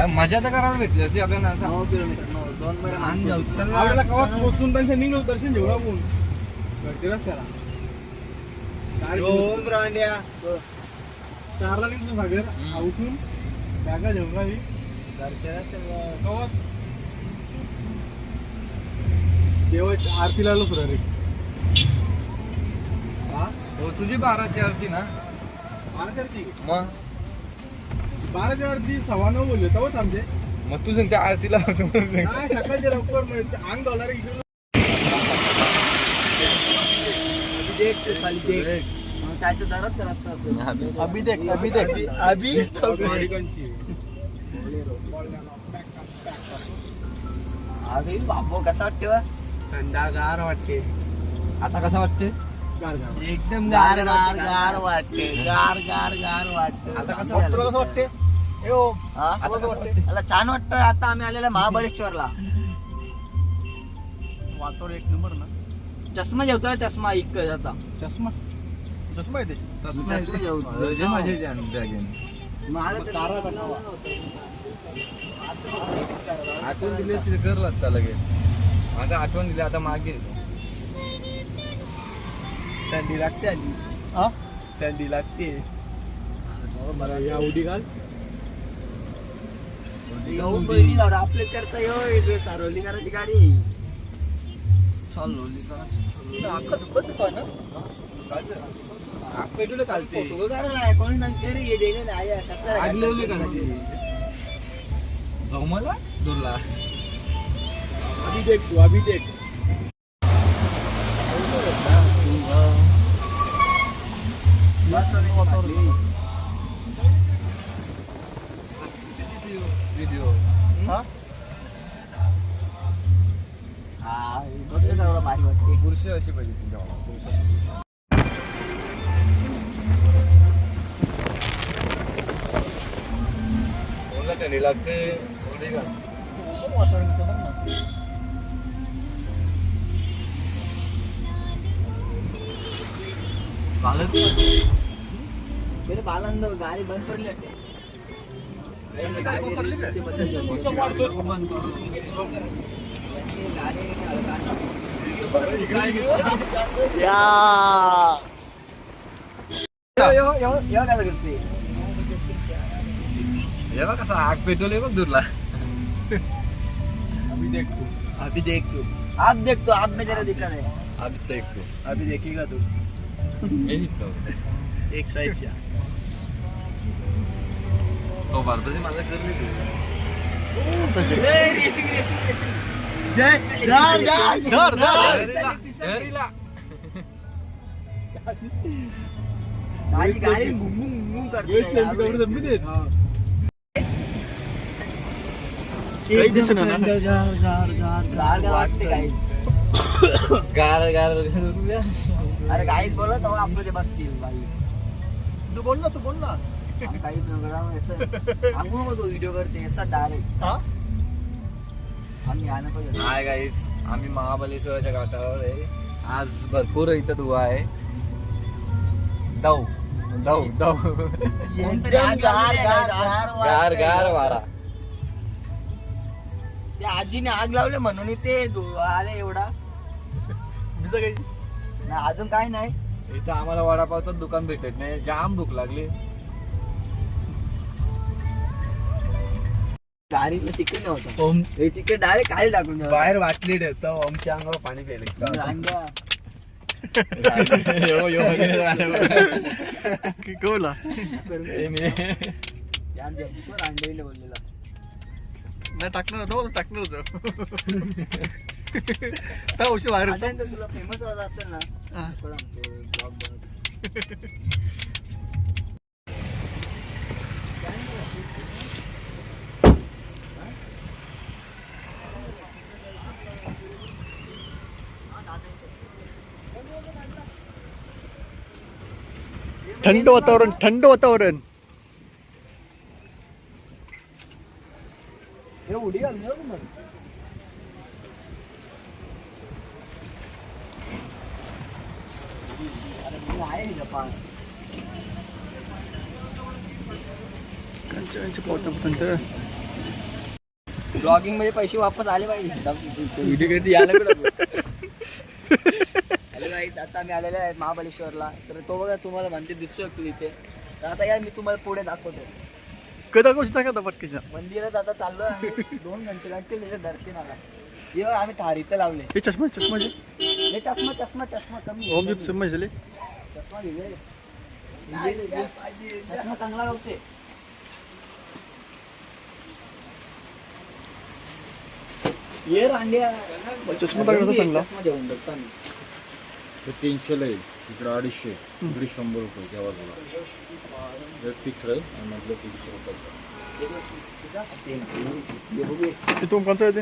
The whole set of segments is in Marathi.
मजा तर करायला भेटली अशी आपल्याला 9 किलोमीटर 2 आपल्याला कवात पोचून त्यांच्या निघलो दर्शन घेऊ आपण घरतीलाच त्याला ओम रांड्या 4 ला निघतो सागर उठून बॅगा घेऊन राही कवात देवाची आरतीला आलो सुद्धा रे हो तुझी 12ची आरती ना 12ची आरती मग 12ची आरती 9:15 बोलले तेव्हाच आमचे मग तू सांग त्या आरतीला नाही सकाळचे लवकर अंग डॉलर इकडे त्याच्या दरात असतात अभी देख बाबो कसा वाटते थंडागार वाटते आता कसं वाटते एकदम गार गार गार वाटते गार गार गार वाटते आता कसं वाटते मला छान वाटतं. आता आम्ही आलेला महाबळेश्वरला. वातावरण एक नंबर ना. चष्मा जेवतो चष्मा इक आता चष्मा चष्मा येते आठवण दिली असती तर कर लागता लगेच. आता आठवण दिली आता मागे थंडी लागते आली थंडी लागते या उडी घाल आपले करता येऊ सारोली करायची गाडी पेटवले कालते कोणी सांगते आग लावली कालते जाऊ मला दोरला अभी देख तू अभी देख व्हिडिओ भारी वाटते. पुरुष अशी पाहिजे तुझ्या पुरुष थंडी लागते बालंद गाडी बंद पडली कसा आग पेटवले बघ दूरला. अभी देख तू अभी देख तू आप देखतो आप में जरा दिखला नाही. आग देखतो अभी देखेगा तू एक साइड तो भारताची माझा करली गाडी घुंगून करते. काही दिसत गार गार अरे गाईत बोलत आपलं ते बघतील बाई. तू बोल ना काही प्रोग्राम सांगू नको तो व्हिडिओ करते असा डायरेक्ट आम्ही आलं पाहिजे. हाय गाईस आम्ही महाबळेश्वराच्या घाटावर आहे. आज भरपूर इथं धुवा आहे. दव दव दव गार गार वारा. त्या आजीने आग लावले म्हणून ते आले एवढा काही नाही. अजून काय नाही इथं आम्हाला वडापावचं दुकान भेटत नाही. जाम भूक लागली. गाडीचं तिकीट नव्हतं. हे तिकीट डायरेक्ट खाली टाकून बाहेर वाटली तर आमच्या अंगावर पाणी प्यायला कोला बोललेला नाही टाकणार होतो टाकणार होतो बाहेर तुला फेमस असेल ना ब्लॉग थंड वातावरण उडी घाल आहे जपान ब्लॉगिंग मध्ये पैसे वापस आले पाहिजे. व्हिडिओ कधी यायला कुठं. हॅलो गाईज, आता आम्ही आलेलो आहे महाबळेश्वरला. तर तो बघा तुम्हाला म्हणते दिसू शकतो तिथे. तर आता या मी तुम्हाला पुढे दाखवतो. कदा गोष्ट दाखवता पटकीच्या. मंदिरात आता चाललो आम्ही. 2 घंटे लागतील त्याच्या दर्शनाला. जेव्हा आम्ही थारीत लावले. हे चष्मा चष्मा हे चष्मा कमी. ओम जिप चष्मा झाले. चष्मा घेऊया. चष्मा चांगला होते. ये रांड्या चष्मा दाखवता चांगला. चष्मा घेऊन बघतो आम्ही. 300 येईल, इकडे 250, इकडे 100 रुपये त्या बाजूला. रेट फिक्स राहील आणि म्हटलं 300 रुपयाचा. हे तुम कोणचं आहे ते?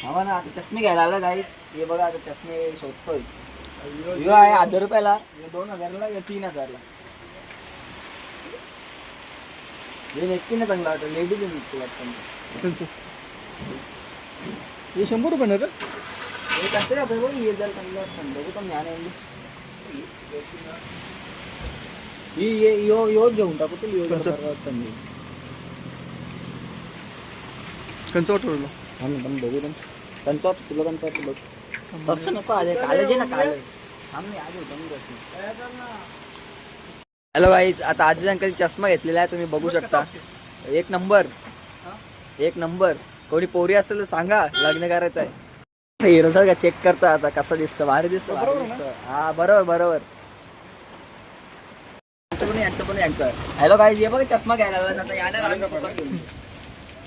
हा ना, आता चष्मे घ्यायला आला गाईस. हे बघा आता चष्मे शोधतोय. ह्यो आहे 1000 रुपयाला, 2000ला, 3000ला. हे नेटकीने चांगला वाटतं. लेडीज निघतो वाटतं. त्यांचं हे 100 रुपये ना रे. हे कसं आहे बघ, हे जर चांगलं वाटतं बघू पण ज्ञान आहे. ही यो घेऊन टाकू तू. यो कंचं वाटवलं. पण बघू पण कंचा तुला कंचा बघ. तसं नको आले काले जे ना काले. आम्ही आज होतो. हॅलो गाईज, आता आजी अंकल चष्मा घेतलेला आहे तुम्ही बघू शकता. एक नंबर. कोणी पोरी असेल तर सांगा, लग्न करायचं आहे. हिरो सर का चेक करता आता कसं दिसतं. भारी दिसतं. हा बरोबर. हॅलो गाईज, ये बघ चष्मा घ्यायला लागला. आता यायला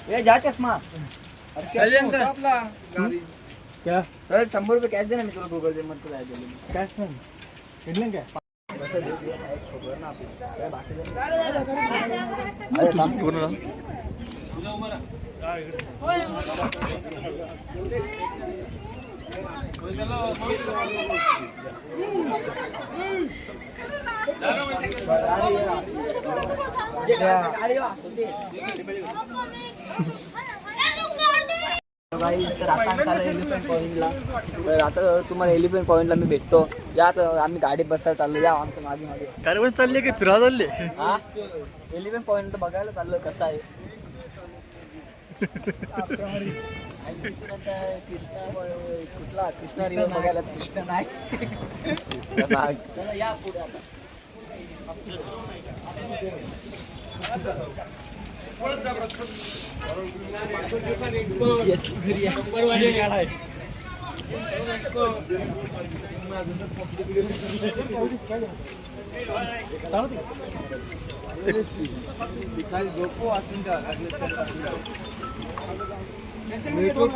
ये जा चष्मा. क्या 100 रुपये कॅश दे ना, मी तुला गुगल पे मध्ये कॅश नाही काय. तर आता एलिफंट पॉइंटला. तर आता तुम्हाला एलिफंट पॉइंटला मी भेटतो. या तर आम्ही गाडी बसायला चाललो. या आमच्या मागे. काय चालले की फिरायला चालले. हा, एलिफंट पॉइंट बघायला चाललो कसं आहे. कृष्णा रिव्हर बघायला. कृष्णा नाही. चला या पुढे आता.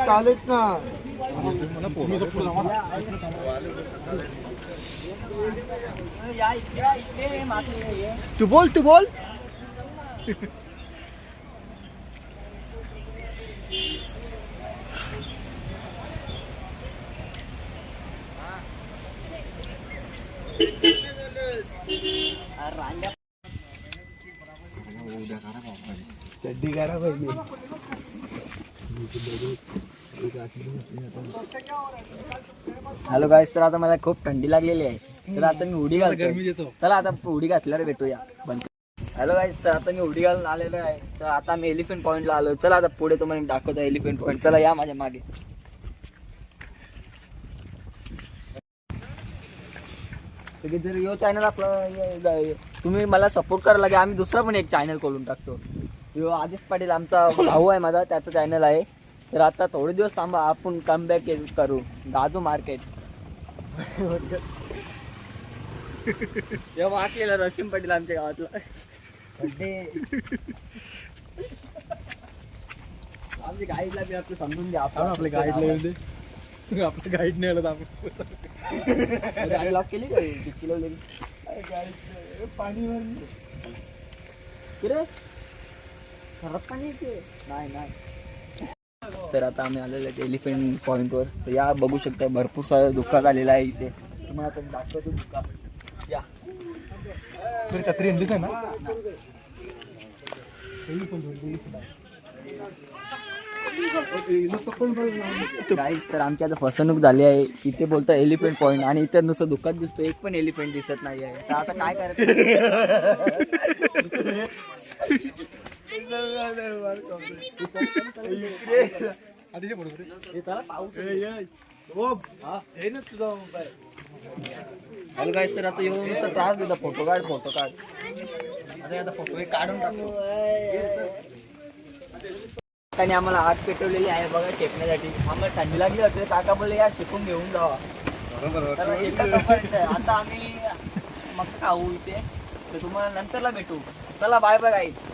चालेत ना. तू बोल. चड्डी करा पाहिजे. हॅलो गाईस, तर आता मला खूप थंडी लागलेली आहे. तर आता मी उडी घालतो. चला आता उडी घातल्यावर भेटूया. हॅलो गाईस, तर आता मी उडी घालून आलेलो आहे. तर आता मी एलिफंट पॉइंटला आलो. चला आता पुढे तुम्हाला दाखवतो एलिफंट पॉइंट. चला या माझ्या मागे. जर यो चॅनल आपलं तुम्ही मला सपोर्ट करायला लागे. आम्ही दुसरा पण एक चॅनल खोलून टाकतो. यो आदिश पाटील आमचा भाऊ आहे माझा, त्याचं चॅनल आहे. तर आता थोडे दिवस थांबा, आपण कमबॅक करू. गाजू मार्केट. तेव्हा वाटलेला रशिम पाटील आमच्या गावातला. आमची गाईडला बी आपलं समजून द्या. आपण आपल्या गाईडला आपलं गाईड नाही आलं आपण गाडी लॉक केली का? किलो पाणी खराब पाणी येते नाही. तर आता आम्ही आलेलो आहे एलिफंट पॉइंटवर. तर या बघू शकता भरपूर सारं दुःखात आलेलं आहे इथे. तुम्हाला पण दाखवतो दुःखा. या छत्री इंग्लिश आहे ना. गाईस, तर आमची आता फसवणूक झाली आहे. इथे बोलतो एलिफंट पॉइंट आणि इथे नुसतं दुःखात दिसतो. एक पण एलिफंट दिसत नाही आहे. तर आता काय करायचं. आधी फोटो हे चला पाऊस हे ना तुझा मोबाईल हॅलो गाईस, तर आता येऊन नुसतं त्रास देतो, फोटो काढ आता फोटो काढून टाकतो. आणि आम्हाला आग पेटवलेली आहे बघा शेकण्यासाठी. आम्हाला थंडी लागली होती, काका बोलले या शेकून घेऊन जावा. तर शेकायचं आता आम्ही मग खाऊ इथे, तर तुम्हाला नंतरला भेटू. चला बाय बाय गाईस.